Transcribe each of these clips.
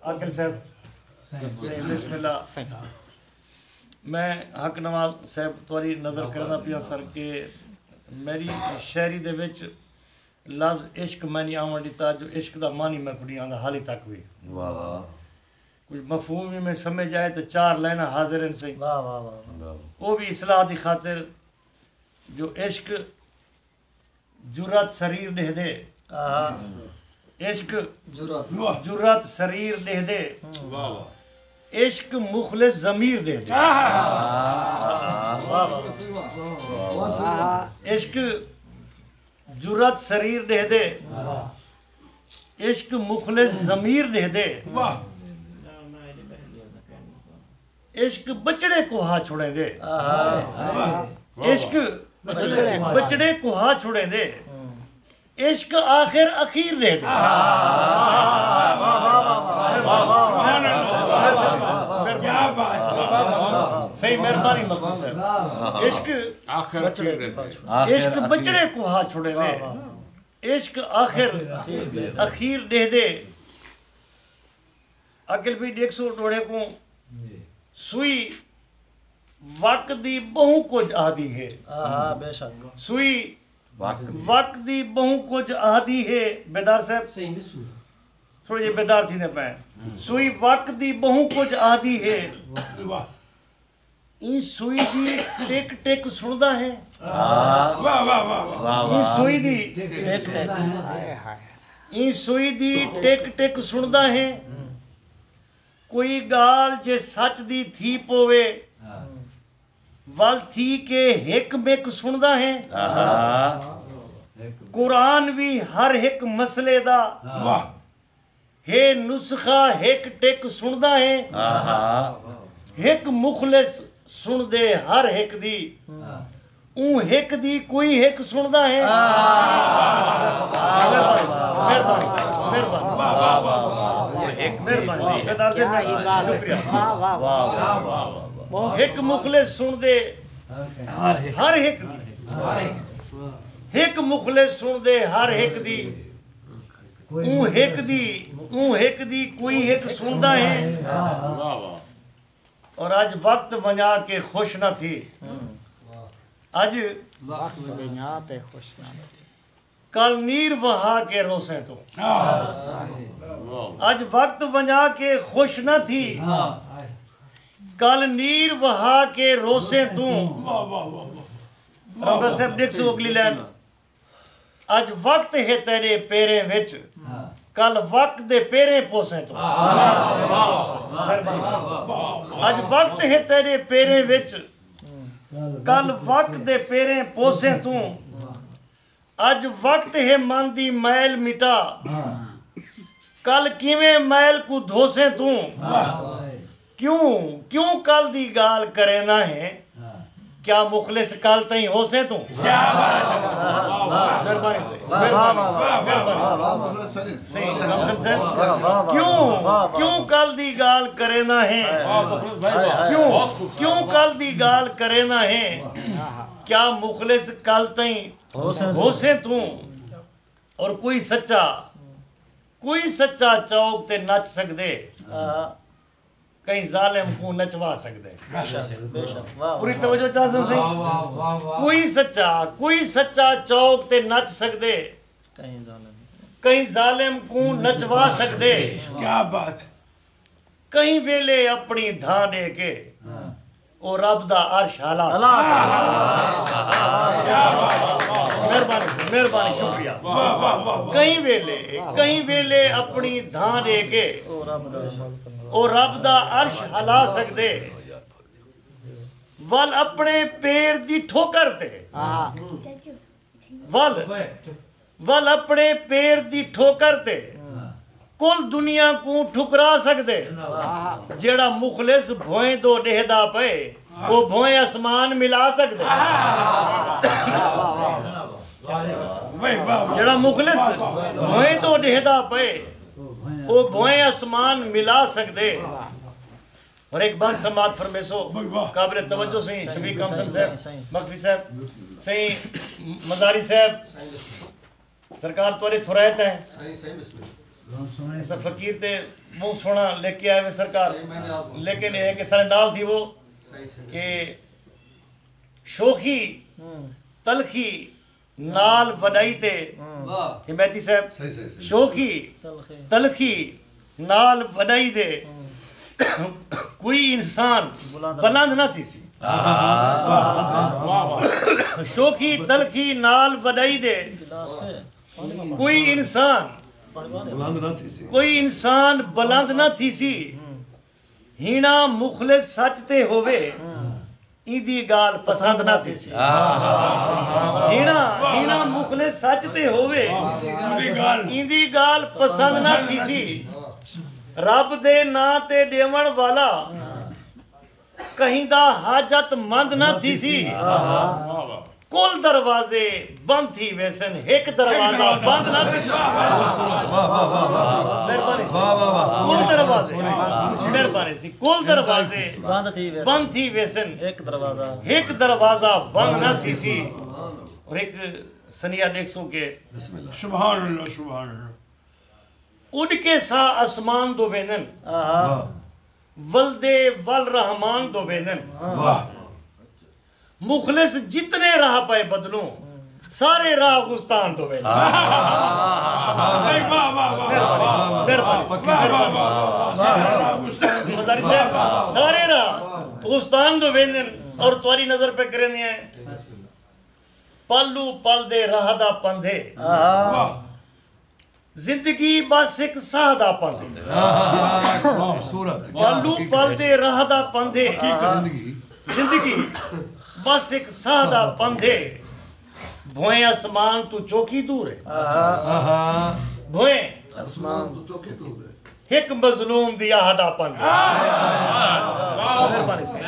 आकिल साहब बिस्मिल्लाह मैं हक नवाज साहब तुहारी नज़र करना पिया सर के मेरी शायरी दे विच लफ्ज़ इश्क मैं नहीं आवन दिता जो इश्क दा मानी मैं कुड़ी आंदा हाली तक भी वाह वाह कुछ मफहूम ही में समझ आए तो चार लाइना हाजिर हैं सही वाह वाह वाह वो भी इस्लाह दी खातिर जो इश्क जुर्रत शरीर दे दे इश्क जुर्रत शरीर दे दे इश्क मुखलिस ज़मीर दे दे इश्क जुर्रत शरीर दे दे इश्क मुखलिस ज़मीर दे दे इश्क बचड़े को हाथ छुड़े दे इश्क बचड़े को हाथ छुड़े दे इश्क आखिर अखीर दे दे सही मेहरबानी मकबूल साहब इश्क इश्क बचड़े को हाथ छुड़े दे इश्क आखिर अखीर दे दे अकिल भी देख सो टोड़े को सुई वक्त दी बहु कुछ आदि है बेशक सुई वक्त दी बहु कुछ आदि है बेदार साहब थोड़े ये बेदार थी ने मैं सुई वक्त दी बहु कुछ आदि है ई सुई दी टिक टिक सुनदा है ई सुई दी ई सुई दी टिक टिक सुनदा है कोई गाल जे सच दी थी पोवे वल थी के हिक मिक सुनदा है कुरान भी हर हिक मसले दा हे नुस्खा हिक टिक सुनदा है हिक मुखलिस सुन दे हर हिक दी ऊ हिक दी कोई हिक सुनदा है हिक मुखलिस सुन दे हर हिक दी हिक मुखलिस सुन दे हर हिक दी ऊ हिक दी कोई हिक सुनदा है और आज वक्त बजा के खुश न थी आज वक्त बजा पे खुश न थी कल नीर बहा के रोसे तो आज वक्त बजा के खुश न थी कल नीर बहा के रोसे तू रब साहब देख सो अगली लाइन आज वक्त है तेरे पेरे विच कल वक्त दे पेरे पोसे तो आज वक्त है तेरे पेरे विच कल वक्त दे पेरे पोसे तू आज वक्त है मन दी मैल मिटा कल किवें मैल को धोसे तू क्यों कल दी गाल करे ना है क्या मुखलिस कल तई होसे तू क्यों कल दी गाल करे ना है क्यों कल दी गाल करे ना है क्या मुखलिस कल तई होसे तू और कोई सच्चा चौक ते नच सकदे कहीं जालिम को नचवा सकदे पूरी तवज्जो चाह सही कोई सच्चा चौक ते नच सकदे कहीं जालिम को नचवा सकदे क्या बात कहीं वेले अपनी धां दे के ओ रब दा अर्श हला मेहरबानी शुक्रिया कहीं वेले अपनी धां दे के ओ रब दा अर्श हला सकदे वल अपने पैर दी ठोकर ते वल अपने पैर दी ठोकर ते कुल दुनिया को ठुकरा सकदे जेड़ा मुखलिस भोए दो डेहदा पे वो भोए आसमान मिला सकदे जेड़ा मुखलिस भोए दो डेहदा पे वो भोए आसमान मिला सकदे और एक बात समात फरमेसो काबिल तवज्जो सही शफीक कामसन साहब मकफी साहब सही मजारी साहब सरकार तोरे थुरायत है ऐसा फकीर थे बहुत सोना लेके आए हुए सरकार, लेकिन ये है कि सारे नाल थी वो कि शोखी तलखी नाल वडाई ते हिमैती साहब शोखी तलखी नाल वडाई दे कोई इंसान बुलंद ना थी सी। शोखी तलखी नाल वडाई दे कोई इंसान बुलंद ना थी सी। हीना मुखलिस सच ते होवे इंदी गाल पसंद ना थी सी। हीना मुखलिस सच ते होवे इंदी गाल पसंद ना थी सी। रब दे ना ते देवण वाला कहीं दा हाजत मंद ना थी सी। कुल दरवाजे बंद थी वैसन एक दरवाजा बंद ना थी। कुल दरवाजे मेहरबानी सी कुल दरवाजे बंद थी वैसन एक दरवाजा बंद ना थी सी। और एक सनिया देखो के सुभान अल्लाह सुभान अल्लाह उड़ के सा आसमान दो वेदन वल्दे वल रहमान दो वेदन मुखलिस जितने राह पाए बदलूं सारे राह गुस्तान दो वेदन। सारे राह गुस्तान दो वेदन। और तुम्हारी नजर पे करें पल्लू पल दे राह दा पंधे जिंदगी बस एक सादा पंधे पल्लू पल दे राह दा पंधे जिंदगी बस एक सादा पंधे। भोए आसमान तू चौकी दूर है भोए आसमान तू चौकी दूर है एक मजलूम दी आहदा पंधे। मेहरबानी से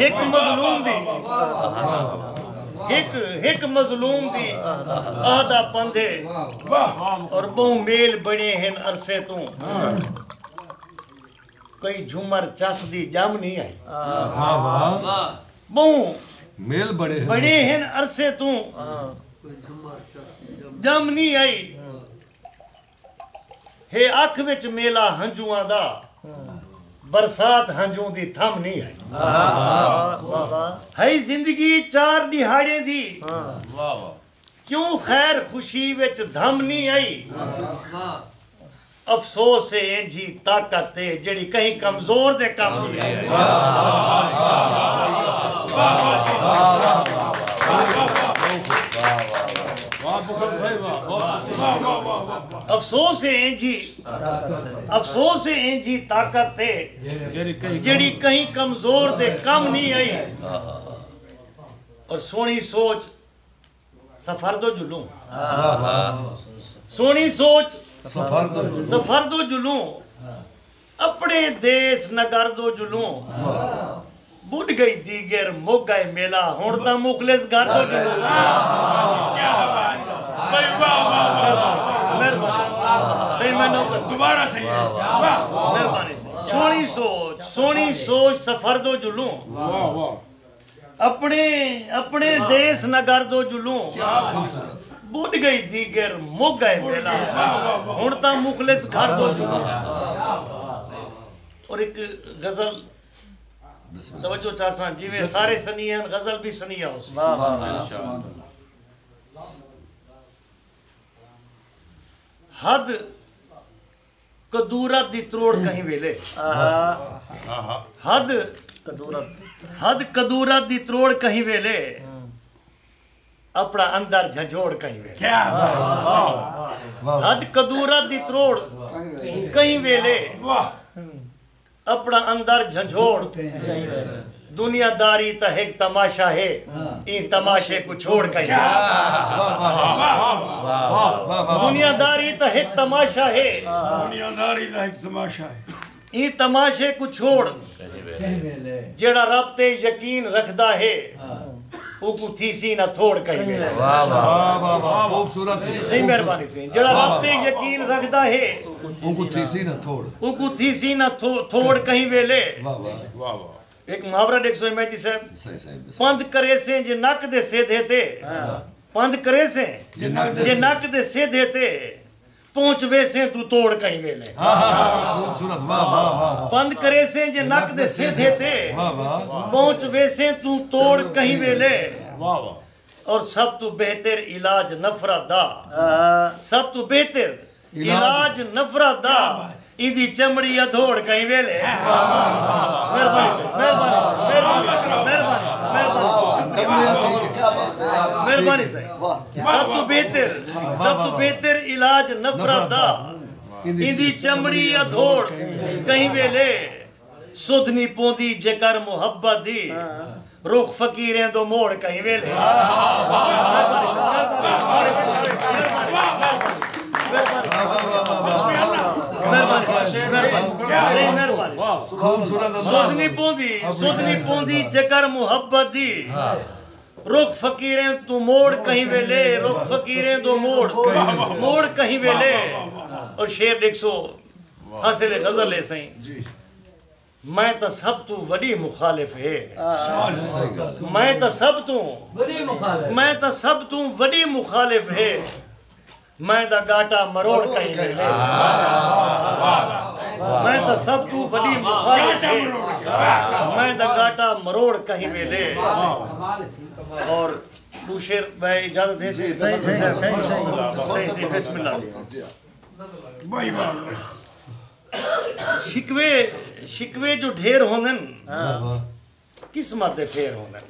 एक मजलूम दी एक मजलूम दी आहदा पंधे। और बहु मेल बने हैं अरसे तू कई झूमर चस दी जम नहीं आई। बहु मेल बड़े हैं अरसे तू जम नहीं आई। हे अख विच मेला हंजुआं दा बरसात हंजू दी थम नहीं आई। है जिंदगी चार दिहाड़े दी क्यों खैर खुशी विच धम नहीं आई। अफसोस है इंजी ताकत है जेड़ी कहीं कमजोर दे कम नहीं आई। अफसोस है इंजी ताकत है जेड़ी कहीं कमजोर दे कम नहीं आई। और सोनी सोच सफर दो जुलूं सोनी सोच सफर दो जुलूं अपने देश नगर दो जुलूं बुढ़ गई दीगर मुक गए मेला हुण दा मुखलिस घर दो जुलूं। दोबारा सही मेहरबानी सोनी सोच सफर दो जुलूं अपने देश नगर दो जुलूं बुढ़ गई दीगर मुक गए मेला हुण ता मुखलिस घर दो जुलूं। और एक गजल तवज्जो चाहसा जिवें सारे सनिया गजल भी सनिया हो। हद कदूरत दी त्रोड़ कहीं वेले हद कदूरत दी त्रोड़ कहीं वेले अपना अंदर झंझोड़ कहीं वेले। हद कदूरत दी त्रोड़ कहीं वेले अपना अंदर झंझोड़। दुनियादारी तो एक तमाशा है इन तमाशे को छोड़ कहीं। दुनियादारी तो एक तमाशा है इन तमाशे को छोड़। जेड़ा रब ते यकीन रखदा है उको थीसी ना थोड़ कहीं। खूबसूरत सही मेहरबानी से जेड़ा रब ते यकीन रखदा है उको थीसी ना थोड़ कहीं वेले। एक मुहावरा 135 साहब पंध करे से जे नक दे सेधे ते पंध करे से जे नक दे सीधे ते पहुंच वैसे तू तोड़ कहीं वेले पंध करे से जे नक दे सीधे ते पहुंच वैसे तू तोड़ कहीं वेले और सब तू बेहतर इलाज नफरत दा सब तू बेहतर इलाज नफरत दा इंदी चमड़ी अधोड़ कहीं वेले मेहरबानी सब तू बेहतर इलाज नफरत दा इंदी चमड़ी अधोड़ कहीं वेले सुधनी पोंदी जेकर मुहब्बत दी रुख फकीरें दो मोड़ कहीं वेले सुधनी पोंदी जेकर मुहब्बत दी रुख फकीरें तू मोड़ कहीं वेले रुख फकीरें दो मोड़ कहीं वेले और शेर देखो हंसले नजर ले सही मैं तो सब तू वडी मुखालिफ है मैं तो सब तू वडी मुखालिफ है मैं दा गाटा मरोड़ कहीं वेले मैं तो सब तू वडी मुखालिफ है मैं दा गाटा मरोड़ कहीं वेले और तू शेर मैं इजाजत दे से सही बिस्मिल्लाह शिकवे जो ढेर होनन किस्मत दे फेर होनन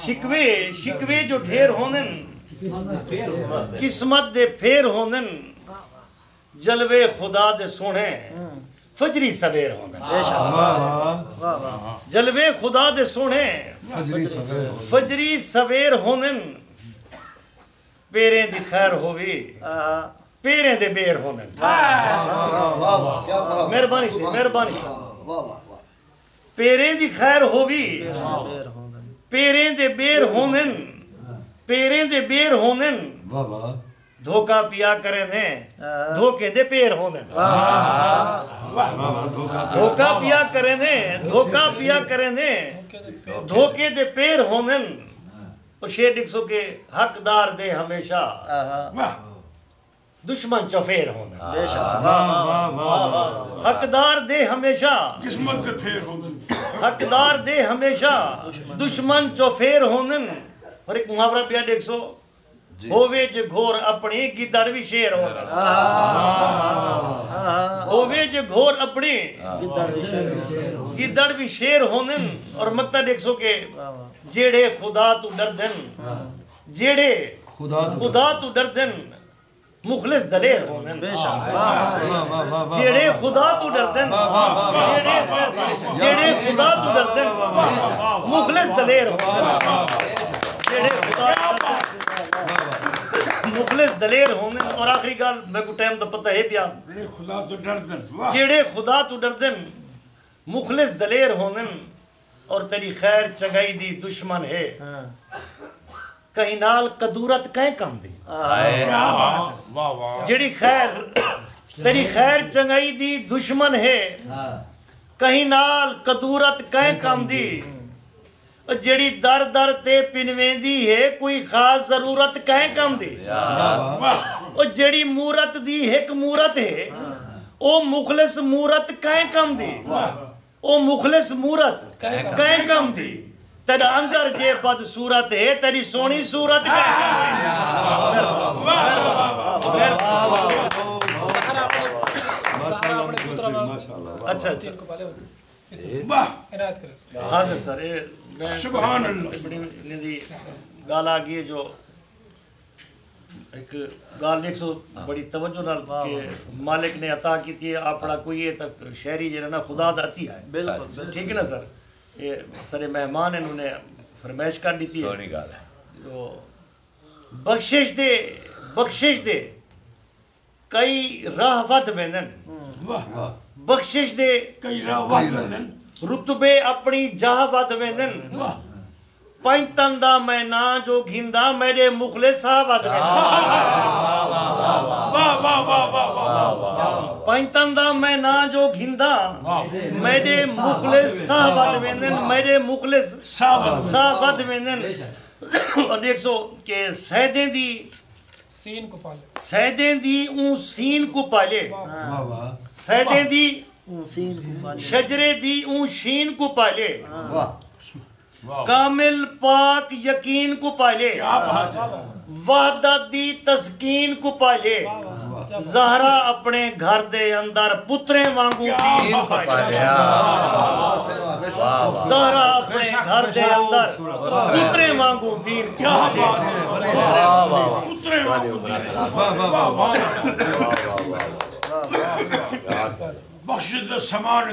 शिकवे जो ढेर होनन किस्मत दे फेर होनन जलवे खुदा दे सोने फजरी सवेर होनन जलवे खुदा दे सोने फजरी सवेर होनन पेरे दी खैर होवी पेरे दे बेर होनन मेहरबानी पेरे दी खैर होवी पेरे दे बेर होनन पेरे दे बेर होनन धोखा पिया करे ने धोखे दे पेर होनन धोखा पिया करे ने धोखे दे पेर होनन और शेर डिक्सो के हकदार दे हमेशा दुश्मन चौफेर होना हकदार दे हमेशा हकदार दे हमेशा दुश्मन चौफेर होनन और एक मुहावरा पिया देखो होवे जे घोर अपनी गिदड़ भी शेर होना होवे जे घोर अपनी गिदड़ भी शेर होनन और मक्ता देखो के जेड़े खुदा तू डरदन जेड़े खुदा तू डरदन मुखलिस दलेर होनन जेड़े खुदा तू डरदन जेड़े खुदा तू डरदन मुखलिस दलेर होनन जेड़े खुदा मुखलिस दलेर होनन और आखिरी गाल मैं को टाइम दा पता है पिया जेड़े खुदा तू डरदन मुखलिस दलेर होनन और तेरी खैर चंगाई दी दुश्मन है कहीं नाल कदूरत कहीं कम दी जेड़ी खैर तेरी खैर चंगाई दी दुश्मन है कहीं नाल कदूरत कहीं कम दी जेड़ी दर दर ते पिनवेंदी है कोई खास जरूरत कहीं कम दी और जेड़ी मूरत दी एक मूरत है ओ मुखलिस मूरत कहीं कम दी ओ मुखलिस मूरत कहीं कम दी तेरा अंदर जे बद सूरत है तेरी सोनी सूरत अच्छा हाजिर सर सुभान गाल आ गई जो एक गाल एक सौ बड़ी तवज्जो नाल के मालिक ने अता की थी अपना कोई है तक शहरी जेड़ा ना खुदा दा अती है बिल्कुल ठीक है ना सर ये सारे मेहमान इन्होंने फरमाइश कर दी थी तो बख्शिश दे कई राह वध वेंदन बख्शिश दे कई राह वध वेंदन रुतबे अपनी जाह वध वेंदन पंचतन दा मैं ना जो घिंदा मेरे मुखले साह वध पंचतन दा मैं ना जो घिंदा मेरे मुखले साह वध वेंदन मेरे मुखले साह वध वेंदन और देख सो के सैदें दी सीन को पाले सैदें दी ऊं सीन को पाले वाह वाह सैदें दी सीन को पाले शजरे दी ऊं शीन को पाले वाह कामिल पाक यकीन को पाले वहदत दी तस्कीन को पाले ज़हरा अपने घर दे अंदर पुत्रे वांगू दीन को पाले ज़हरा अपने घर दे अंदर पुत्रे वांगू दीन को पाले पुत्रे वांगू वाह वाह बख्श दे समान